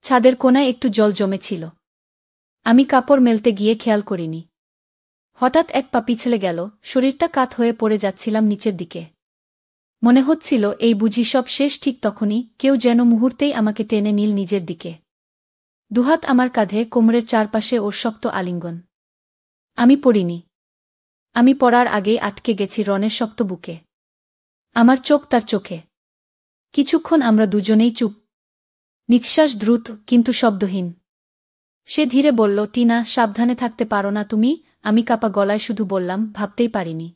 ছাদের কোণায় একটু জল জমেছিল। আমি কাপড় মেলতে গিয়ে খেয়াল করিনি। হঠাৎ এক পা পিছলে গেল, শরীরটা কাত হয়ে পড়ে যাচ্ছিলাম নিচের দিকে। মনে হচ্ছিল এই বুঝি সব শেষ। ঠিক তখনই কেউ যেন মুহূর্তেই আমাকে টেনে নিল নিজের দিকে। দুহাত আমার কাঁধে, কোমরের চারপাশে ওর শক্ত আলিঙ্গন। আমি পড়িনি। আমি পড়ার আগেই আটকে গেছি রনের শক্ত বুকে। আমার চোখ তার চোখে। কিছুক্ষণ আমরা দুজনেই চুপ। নিঃশ্বাস দ্রুত কিন্তু শব্দহীন। সে ধীরে বলল, টিনা, সাবধানে থাকতে পারো না তুমি? আমি কাঁপা গলায় শুধু বললাম, ভাবতেই পারিনি।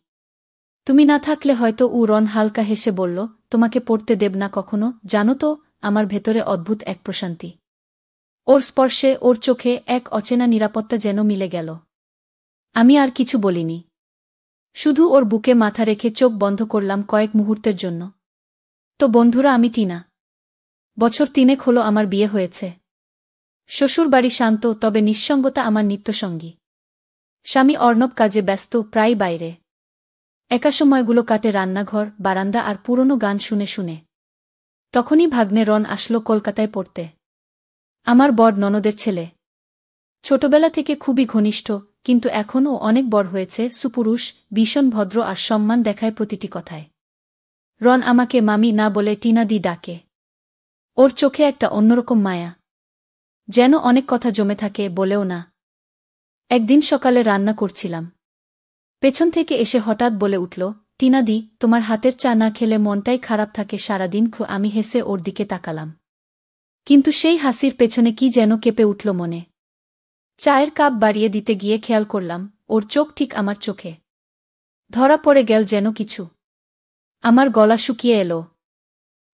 তুমি না থাকলে হয়তো। রন হালকা হেসে বলল, তোমাকে পড়তে দেব না কখনো, জানো তো? আমার ভেতরে অদ্ভুত এক প্রশান্তি। ওর স্পর্শে, ওর চোখে এক অচেনা নিরাপত্তা যেন মিলে গেল। আমি আর কিছু বলিনি। শুধু ওর বুকে মাথা রেখে চোখ বন্ধ করলাম কয়েক মুহূর্তের জন্য। তো বন্ধুরা, আমি টিনা। বছর 3 হলো আমার বিয়ে হয়েছে। শ্বশুর বাড়ি শান্ত, তবে নিঃসঙ্গতা আমার নিত্যসঙ্গী। স্বামী অর্ণব কাজে ব্যস্ত, প্রায় বাইরে। একা সময়গুলো কাটে রান্নাঘর, বারান্দা আর পুরনো গান শুনে শুনে। তখনই ভাগ্নে রন আসলো কলকাতায় পড়তে। আমার বড় ননদের ছেলে। ছোটবেলা থেকে খুবই ঘনিষ্ঠ, কিন্তু এখন ও অনেক বড় হয়েছে, সুপুরুষ, ভীষণ ভদ্র আর সম্মান দেখায় প্রতিটি কথায়। রন আমাকে মামি না বলে টিনা দি ডাকে। ওর চোখে একটা অন্যরকম মায়া। যেন অনেক কথা জমে থাকে, বলেও না। একদিন সকালে রান্না করছিলাম। পেছন থেকে এসে হঠাৎ বলে উঠল, টিনা দি, তোমার হাতের চা না খেলে মনটাই খারাপ থাকে সারাদিন। আমি হেসে ওর দিকে তাকালাম। কিন্তু সেই হাসির পেছনে কি যেন কেঁপে উঠল মনে। চায়ের কাপ বাড়িয়ে দিতে গিয়ে খেয়াল করলাম, ওর চোখ ঠিক আমার চোখে। ধরা পড়ে গেল যেন কিছু। আমার গলা শুকিয়ে এলো।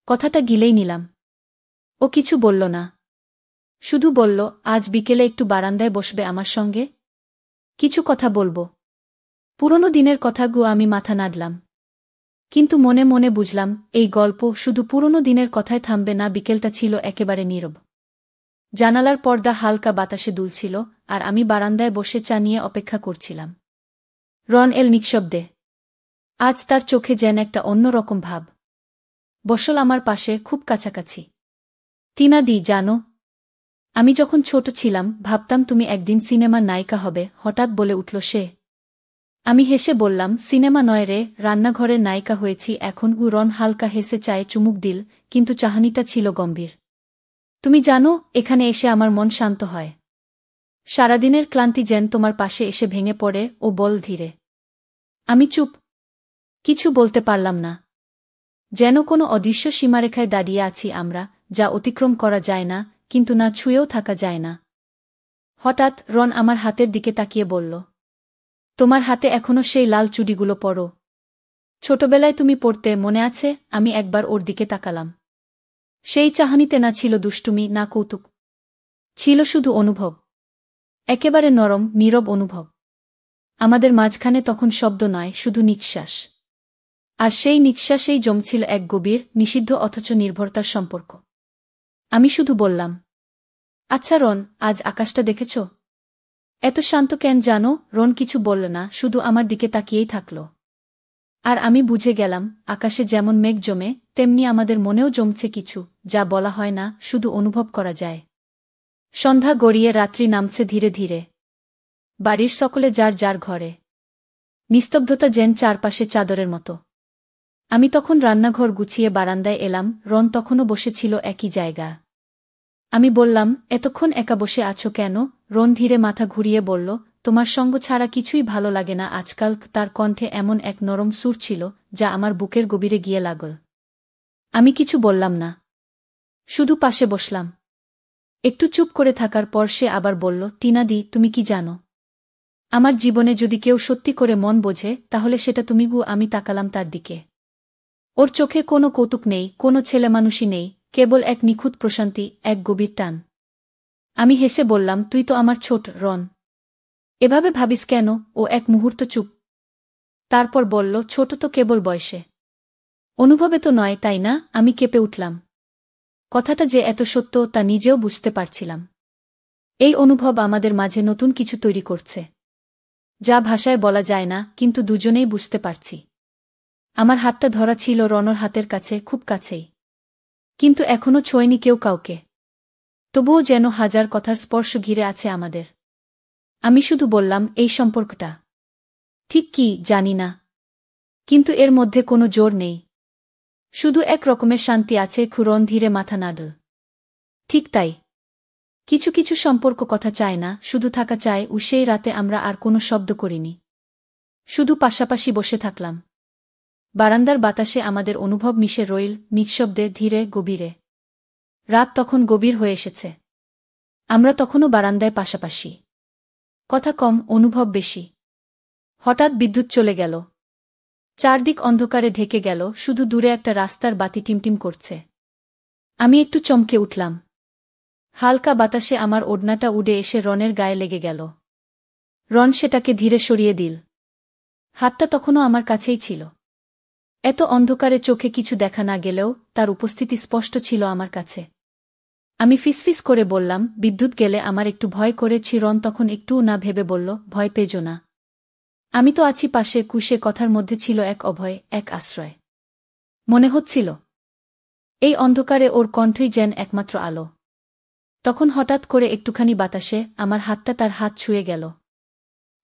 কথাটা গিলেই নিলাম। ও কিছু বলল না। শুধু বলল, আজ বিকেলে একটু বারান্দায় বসবে আমার সঙ্গে? কিছু কথা বলবো। পুরনো দিনের কথাগুলো আমি মাথা নাড়লাম। কিন্তু মনে মনে বুঝলাম, এই গল্প শুধু পুরনো দিনের কথায় থামবে না। বিকেলটা ছিল একেবারে নীরব। জানালার পর্দা হালকা বাতাসে দুলছিল, আর আমি বারান্দায় বসে চা নিয়ে অপেক্ষা করছিলাম। রন এল নিঃশব্দে। আজ তার চোখে যেন একটা অন্য রকম ভাব। বসল আমার পাশে, খুব কাছাকাছি। টিনা দি, জানো, আমি যখন ছোট ছিলাম ভাবতাম তুমি একদিন সিনেমার নায়িকা হবে, হঠাৎ বলে উঠল সে। আমি হেসে বললাম, সিনেমা নয় রে, রান্নাঘরের নায়িকা হয়েছি এখন। রন হালকা হেসে চায়ে চুমুক দিল, কিন্তু চাহনিটা ছিল গম্ভীর। তুমি জানো, এখানে এসে আমার মন শান্ত হয়। সারাদিনের ক্লান্তি যেন তোমার পাশে এসে ভেঙে পড়ে। ও বল ধীরে। আমি চুপ। কিছু বলতে পারলাম না। যেন কোনো অদৃশ্য সীমারেখায় দাঁড়িয়ে আছি আমরা, যা অতিক্রম করা যায় না, কিন্তু না ছুঁয়েও থাকা যায় না। হঠাৎ রন আমার হাতের দিকে তাকিয়ে বলল, তোমার হাতে এখনো সেই লাল চুড়িগুলো পরো। ছোটবেলায় তুমি পড়তে, মনে আছে? আমি একবার ওর দিকে তাকালাম। সেই চাহনিতে না ছিল দুষ্টুমি, না কৌতুক। ছিল শুধু অনুভব। একেবারে নরম, নীরব অনুভব। আমাদের মাঝখানে তখন শব্দ নয়, শুধু নিঃশ্বাস। আর সেই নিঃশ্বাসেই জমছিল এক গভীর, নিষিদ্ধ অথচ নির্ভরতার সম্পর্ক। আমি শুধু বললাম, আচ্ছা রন, আজ আকাশটা দেখেছ? এত শান্ত কেন জানো? রন কিছু বলল না, শুধু আমার দিকে তাকিয়েই থাকল। আর আমি বুঝে গেলাম, আকাশে যেমন মেঘ জমে, তেমনি আমাদের মনেও জমছে কিছু, যা বলা হয় না, শুধু অনুভব করা যায়। সন্ধ্যা গড়িয়ে রাত্রি নামছে ধীরে ধীরে। বাড়ির সকলে যার যার ঘরে। নিস্তব্ধতা যেন চারপাশে চাদরের মতো। আমি তখন রান্নাঘর গুছিয়ে বারান্দায় এলাম, রন তখনও বসেছিল একই জায়গা। আমি বললাম, এতক্ষণ একা বসে আছো কেন? রন ধীরে মাথা ঘুরিয়ে বলল, তোমার সঙ্গ ছাড়া কিছুই ভালো লাগে না আজকাল। তার কণ্ঠে এমন এক নরম সুর ছিল, যা আমার বুকের গভীরে গিয়ে লাগল। আমি কিছু বললাম না। শুধু পাশে বসলাম। একটু চুপ করে থাকার পর সে আবার বলল, টিনা দি, তুমি কি জানো? আমার জীবনে যদি কেউ সত্যি করে মন বোঝে, তাহলে সেটা তুমি। আমি তাকালাম তার দিকে। ওর চোখে কোনো কৌতুক নেই, কোনো ছেলেমানুষি নেই, কেবল এক নিখুঁত প্রশান্তি, এক গভীর টান। আমি হেসে বললাম, তুই তো আমার ছোট রন। এভাবে ভাবিস কেন? ও এক মুহূর্ত চুপ। তারপর বলল, ছোট তো কেবল বয়সে, অনুভবে তো নয়, তাই না? আমি কেঁপে উঠলাম। কথাটা যে এত সত্য তা নিজেও বুঝতে পারছিলাম। এই অনুভব আমাদের মাঝে নতুন কিছু তৈরি করছে, যা ভাষায় বলা যায় না, কিন্তু দুজনেই বুঝতে পারছি। আমার হাতটা ধরা ছিল রনর হাতের কাছে, খুব কাছেই। কিন্তু এখনো ছোঁয়নি কেউ কাউকে। তবুও যেন হাজার কথার স্পর্শ ঘিরে আছে আমাদের। আমি শুধু বললাম, এই সম্পর্কটা ঠিক কি জানি না, কিন্তু এর মধ্যে কোনো জোর নেই। শুধু এক রকমের শান্তি আছে। রন ধীরে মাথা নাড়ল। ঠিক তাই। কিছু কিছু সম্পর্ক কথা চায় না, শুধু থাকা চায়। সেই রাতে আমরা আর কোনো শব্দ করিনি, শুধু পাশাপাশি বসে থাকলাম। বারান্দার বাতাসে আমাদের অনুভব মিশে রইল, নিঃশব্দে, ধীরে, গভীরে। রাত তখন গভীর হয়ে এসেছে। আমরা তখনও বারান্দায় পাশাপাশি। কথা কম, অনুভব বেশি। হঠাৎ বিদ্যুৎ চলে গেল। চারদিক অন্ধকারে ঢেকে গেল, শুধু দূরে একটা রাস্তার বাতি টিমটিম করছে। আমি একটু চমকে উঠলাম। হালকা বাতাসে আমার ওড়নাটা উড়ে এসে রনের গায়ে লেগে গেল। রন সেটাকে ধীরে সরিয়ে দিল। হাতটা তখনও আমার কাছেই ছিল। এত অন্ধকারে চোখে কিছু দেখা না গেলেও তার উপস্থিতি স্পষ্ট ছিল আমার কাছে। আমি ফিসফিস করে বললাম, বিদ্যুৎ গেলে আমার একটু ভয় করেছি। রন তখন একটুও না ভেবে বলল, ভয় পেজো না, আমি তো আছি পাশে। কুশে কথার মধ্যে ছিল এক অভয়, এক আশ্রয়। মনে হচ্ছিল এই অন্ধকারে ওর কণ্ঠই যেন একমাত্র আলো। তখন হঠাৎ করে একটুখানি বাতাসে আমার হাতটা তার হাত ছুঁয়ে গেল।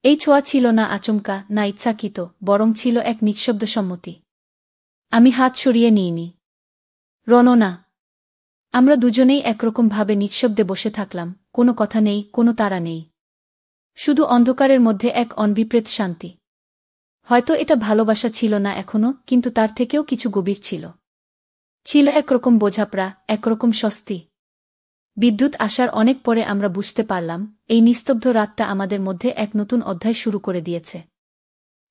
এই ছোঁয়া ছিল না আচমকা, না ইচ্ছাকৃত, বরং ছিল এক নিঃশব্দ সম্মতি। আমি হাত সরিয়ে নিইনি, রনও না। আমরা দুজনেই একরকমভাবে নিঃশব্দে বসে থাকলাম। কোনো কথা নেই, কোনো তাড়া নেই, শুধু অন্ধকারের মধ্যে এক অনভিপ্রেত শান্তি। হয়তো এটা ভালোবাসা ছিল না এখনো, কিন্তু তার থেকেও কিছু গভীর ছিল। ছিল একরকম বোঝাপড়া, একরকম স্বস্তি। বিদ্যুৎ আসার অনেক পরে আমরা বুঝতে পারলাম, এই নিস্তব্ধ রাতটা আমাদের মধ্যে এক নতুন অধ্যায় শুরু করে দিয়েছে।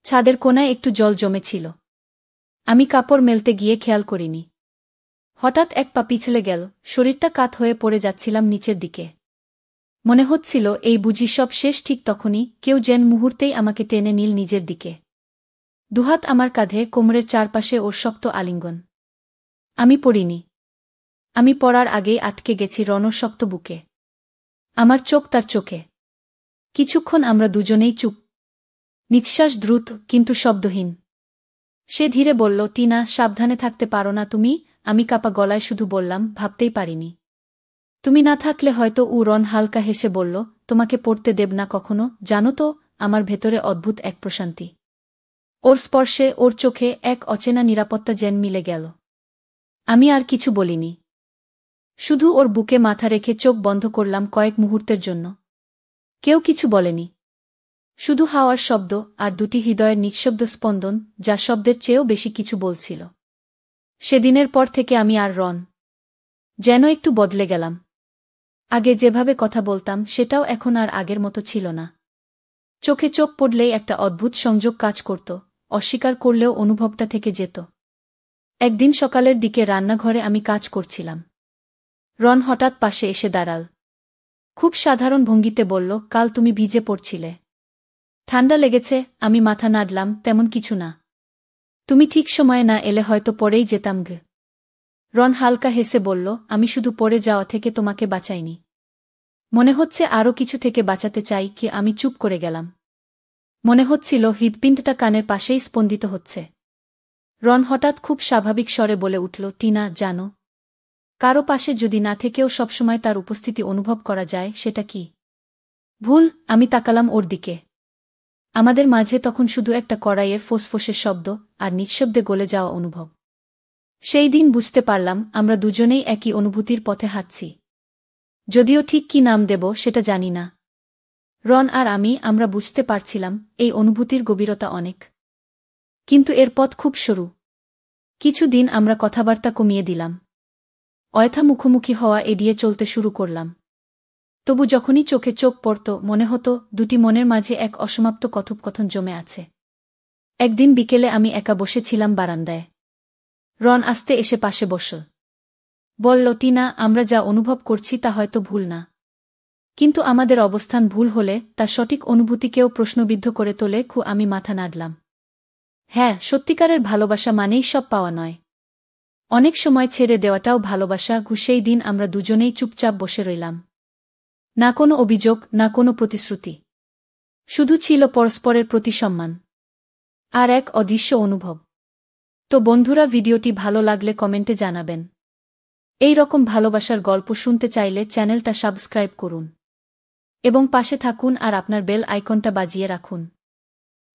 ছাদের কোনায় একটু জল জমেছিল। আমি কাপড় মেলতে গিয়ে খেয়াল করিনি। হঠাৎ এক পা পিছলে গেল, শরীরটা কাত হয়ে পড়ে যাচ্ছিলাম নিচের দিকে। মনে হচ্ছিল এই বুঝি সব শেষ। ঠিক তখনই কেউ যেন মুহূর্তেই আমাকে টেনে নিল নিজের দিকে। দুহাত আমার কাঁধে, কোমরের চারপাশে ওর শক্ত আলিঙ্গন। আমি পড়িনি। আমি পড়ার আগেই আটকে গেছি রনর শক্ত বুকে। আমার চোখ তার চোখে। কিছুক্ষণ আমরা দুজনেই চুপ, নিঃশ্বাস দ্রুত কিন্তু শব্দহীন। সে ধীরে বলল, টিনা, সাবধানে থাকতে পারো না তুমি? আমি কাপা গলায় শুধু বললাম, ভাবতেই পারিনি তুমি না থাকলে হয়তো। রন হালকা হেসে বলল, তোমাকে পড়তে দেব না কখনো। জানো তো, আমার ভেতরে অদ্ভুত এক প্রশান্তি। ওর স্পর্শে, ওর চোখে এক অচেনা নিরাপত্তা যেন মিলে গেল। আমি আর কিছু বলিনি, শুধু ওর বুকে মাথা রেখে চোখ বন্ধ করলাম কয়েক মুহূর্তের জন্য। কেউ কিছু বলেনি, শুধু হাওয়ার শব্দ আর দুটি হৃদয়ের নিঃশব্দ স্পন্দন, যা শব্দের চেয়েও বেশি কিছু বলছিল। সেদিনের পর থেকে আমি আর রন যেন একটু বদলে গেলাম। আগে যেভাবে কথা বলতাম সেটাও এখন আর আগের মতো ছিল না। চোখে চোখ পড়লেই একটা অদ্ভুত সংযোগ কাজ করত, অস্বীকার করলেও অনুভবটা থেকে যেত। একদিন সকালের দিকে রান্নাঘরে আমি কাজ করছিলাম। রন হঠাৎ পাশে এসে দাঁড়াল। খুব সাধারণ ভঙ্গিতে বলল, কাল তুমি ভিজে পড়ছিলে, ঠান্ডা লেগেছে? আমি মাথা নাড়লাম, তেমন কিছু না। তুমি ঠিক সময়ে না এলে হয়তো পড়েই যেতাম গে। রন হালকা হেসে বলল, আমি শুধু পড়ে যাওয়া থেকে তোমাকে বাঁচাইনি, মনে হচ্ছে আরও কিছু থেকে বাঁচাতে চাই। কি? আমি চুপ করে গেলাম। মনে হচ্ছিল হৃৎপিণ্ডটা কানের পাশেই স্পন্দিত হচ্ছে। রন হঠাৎ খুব স্বাভাবিক স্বরে বলে উঠল, টিনা, জানো, কারো পাশে যদি না থেকেও সবসময় তার উপস্থিতি অনুভব করা যায়, সেটা কি ভুল? আমি তাকালাম ওর দিকে। আমাদের মাঝে তখন শুধু একটা কড়াইয়ের ফোঁসফোঁসের শব্দ আর নিঃশব্দে গলে যাওয়া অনুভব। সেই দিন বুঝতে পারলাম, আমরা দুজনেই একই অনুভূতির পথে হাঁটছি, যদিও ঠিক কি নাম দেব সেটা জানি না। রন আর আমরা বুঝতে পারছিলাম এই অনুভূতির গভীরতা অনেক, কিন্তু এর পথ খুব সরু। কিছুদিন আমরা কথাবার্তা কমিয়ে দিলাম, অযথা মুখোমুখি হওয়া এড়িয়ে চলতে শুরু করলাম। তবু যখনই চোখে চোখ পড়ত, মনে হতো দুটি মনের মাঝে এক অসমাপ্ত কথোপকথন জমে আছে। একদিন বিকেলে আমি একা বসেছিলাম বারান্দায়। রন আস্তে এসে পাশে বসল। বলল, টিনা, আমরা যা অনুভব করছি তা হয়তো ভুল না, কিন্তু আমাদের অবস্থান ভুল হলে তা সঠিক অনুভূতিকেও প্রশ্নবিদ্ধ করে তোলে। আমি মাথা নাড়লাম। হ্যাঁ, সত্যিকারের ভালোবাসা মানেই সব পাওয়া নয়, অনেক সময় ছেড়ে দেওয়াটাও ভালোবাসা। সেই দিন আমরা দুজনেই চুপচাপ বসে রইলাম, না কোনো অভিযোগ, না কোনো প্রতিশ্রুতি, শুধু ছিল পরস্পরের প্রতি সম্মান আর এক অদৃশ্য অনুভব। তো বন্ধুরা, ভিডিওটি ভালো লাগলে কমেন্টে জানাবেন। এই রকম ভালোবাসার গল্প শুনতে চাইলে চ্যানেলটা সাবস্ক্রাইব করুন এবং পাশে থাকুন আর আপনার বেল আইকনটা বাজিয়ে রাখুন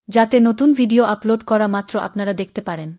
যাতে নতুন ভিডিও আপলোড করা মাত্র আপনারা দেখতে পারেন।